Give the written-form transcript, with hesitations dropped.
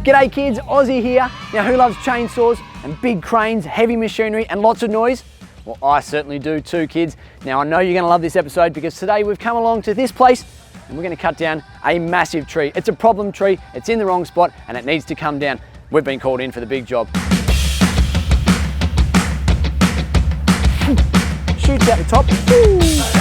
G'day kids, Ozzie here. Now who loves chainsaws and big cranes, heavy machinery and lots of noise? Well, I certainly do too, kids. Now I know you're gonna love this episode because today we've come along to this place and we're gonna cut down a massive tree. It's a problem tree, it's in the wrong spot and it needs to come down. We've been called in for the big job. Shoots out the top.